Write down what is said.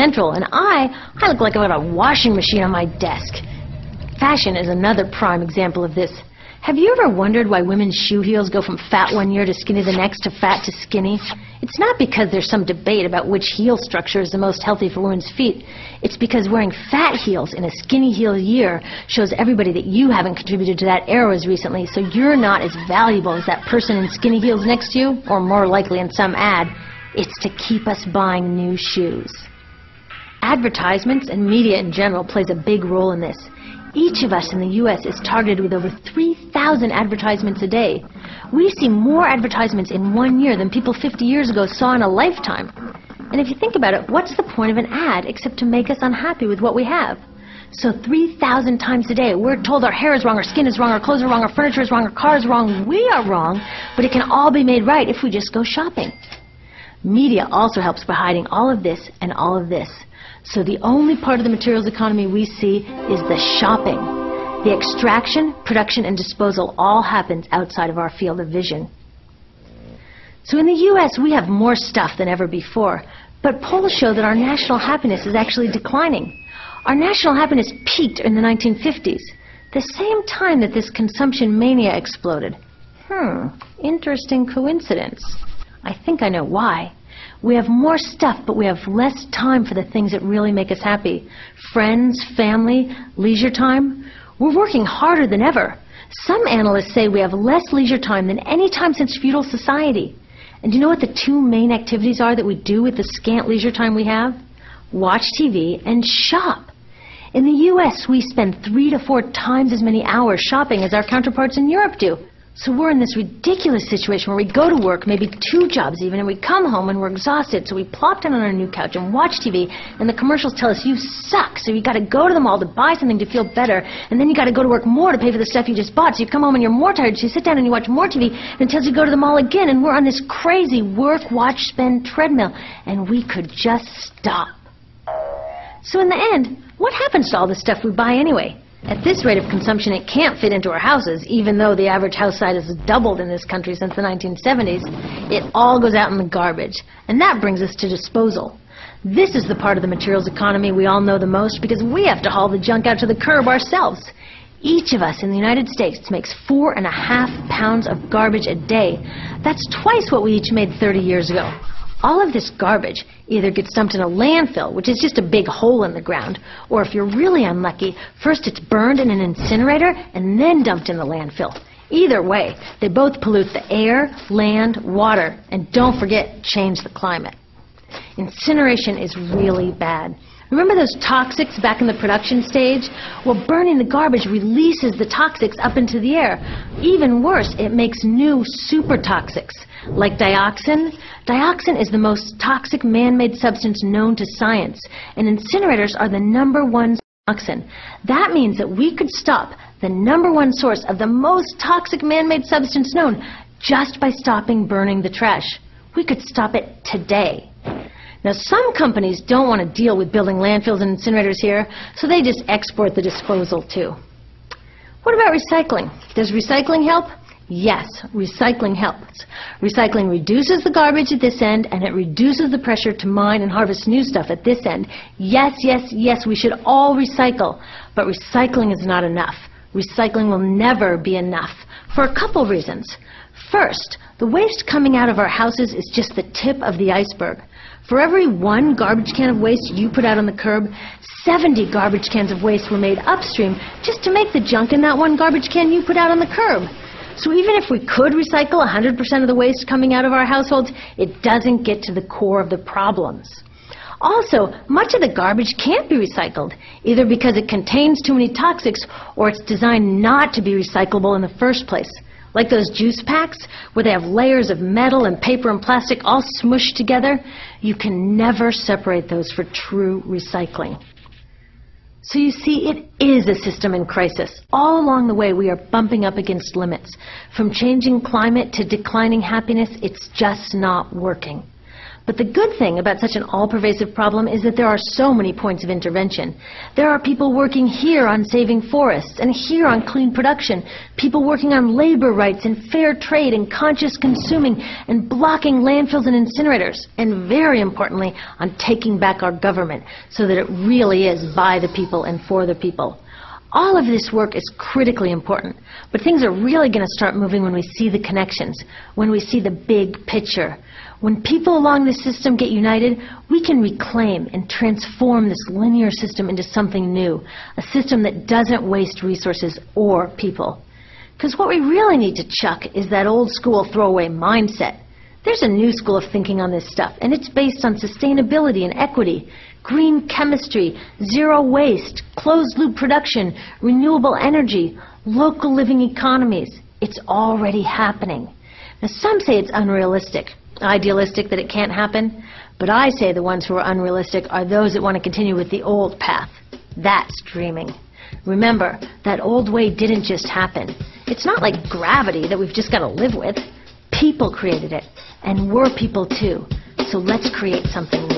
central, and I look like I've got a washing machine on my desk. Fashion is another prime example of this. Have you ever wondered why women's shoe heels go from fat one year to skinny the next to fat to skinny? It's not because there's some debate about which heel structure is the most healthy for women's feet. It's because wearing fat heels in a skinny heel year shows everybody that you haven't contributed to that era as recently, so you're not as valuable as that person in skinny heels next to you, or more likely in some ad. It's to keep us buying new shoes. Advertisements and media in general plays a big role in this. Each of us in the U.S. is targeted with over 3,000 advertisements a day. We see more advertisements in 1 year than people 50 years ago saw in a lifetime. And if you think about it, what's the point of an ad except to make us unhappy with what we have? So 3,000 times a day, we're told our hair is wrong, our skin is wrong, our clothes are wrong, our furniture is wrong, our car is wrong. We are wrong, but it can all be made right if we just go shopping. Media also helps by hiding all of this and all of this. So the only part of the materials economy we see is the shopping. The extraction, production, and disposal all happens outside of our field of vision. So in the U.S., we have more stuff than ever before, but polls show that our national happiness is actually declining. Our national happiness peaked in the 1950s, the same time that this consumption mania exploded. Interesting coincidence. I think I know why. We have more stuff, but we have less time for the things that really make us happy. Friends, family, leisure time. We're working harder than ever. Some analysts say we have less leisure time than any time since feudal society. And do you know what the two main activities are that we do with the scant leisure time we have? Watch TV and shop. In the U.S., we spend 3 to 4 times as many hours shopping as our counterparts in Europe do. So we're in this ridiculous situation where we go to work, maybe 2 jobs even, and we come home and we're exhausted, so we plop down on our new couch and watch TV, and the commercials tell us you suck, so you got to go to the mall to buy something to feel better, and then you got to go to work more to pay for the stuff you just bought, so you come home and you're more tired, so you sit down and you watch more TV, and it tells you to go to the mall again, and we're on this crazy work, watch, spend treadmill, and we could just stop. So in the end, what happens to all the stuff we buy anyway? At this rate of consumption, it can't fit into our houses, even though the average house size has doubled in this country since the 1970s. It all goes out in the garbage. And that brings us to disposal. This is the part of the materials economy we all know the most because we have to haul the junk out to the curb ourselves. Each of us in the United States makes 4.5 pounds of garbage a day. That's twice what we each made 30 years ago. All of this garbage either gets dumped in a landfill, which is just a big hole in the ground, or if you're really unlucky, first it's burned in an incinerator and then dumped in the landfill. Either way, they both pollute the air, land, water, and don't forget, change the climate. Incineration is really bad. Remember those toxics back in the production stage? Well, burning the garbage releases the toxics up into the air. Even worse, it makes new super toxics, like dioxin. Dioxin is the most toxic man-made substance known to science, and incinerators are the #1 dioxin. That means that we could stop the #1 source of the most toxic man-made substance known just by stopping burning the trash. We could stop it today. Now, some companies don't want to deal with building landfills and incinerators here, so they just export the disposal too. What about recycling? Does recycling help? Yes, recycling helps. Recycling reduces the garbage at this end, and it reduces the pressure to mine and harvest new stuff at this end. Yes, yes, yes, we should all recycle, but recycling is not enough. Recycling will never be enough, for a couple reasons. First, the waste coming out of our houses is just the tip of the iceberg. For every 1 garbage can of waste you put out on the curb, 70 garbage cans of waste were made upstream just to make the junk in that 1 garbage can you put out on the curb. So even if we could recycle 100% of the waste coming out of our households, it doesn't get to the core of the problems. Also, much of the garbage can't be recycled, either because it contains too many toxics or it's designed not to be recyclable in the first place. Like those juice packs, where they have layers of metal and paper and plastic all smushed together, you can never separate those for true recycling. So you see, it is a system in crisis. All along the way, we are bumping up against limits. From changing climate to declining happiness, it's just not working. But the good thing about such an all-pervasive problem is that there are so many points of intervention. There are people working here on saving forests and here on clean production, people working on labor rights and fair trade and conscious consuming and blocking landfills and incinerators, and very importantly, on taking back our government so that it really is by the people and for the people. All of this work is critically important, but things are really going to start moving when we see the connections, when we see the big picture. When people along the system get united, we can reclaim and transform this linear system into something new, a system that doesn't waste resources or people. Because what we really need to chuck is that old school throwaway mindset. There's a new school of thinking on this stuff, and it's based on sustainability and equity, green chemistry, zero waste, closed-loop production, renewable energy, local living economies. It's already happening. Now, some say it's unrealistic, idealistic that it can't happen, but I say the ones who are unrealistic are those that want to continue with the old path. That's dreaming. Remember, that old way didn't just happen. It's not like gravity that we've just got to live with. People created it, and we're people too. So let's create something new.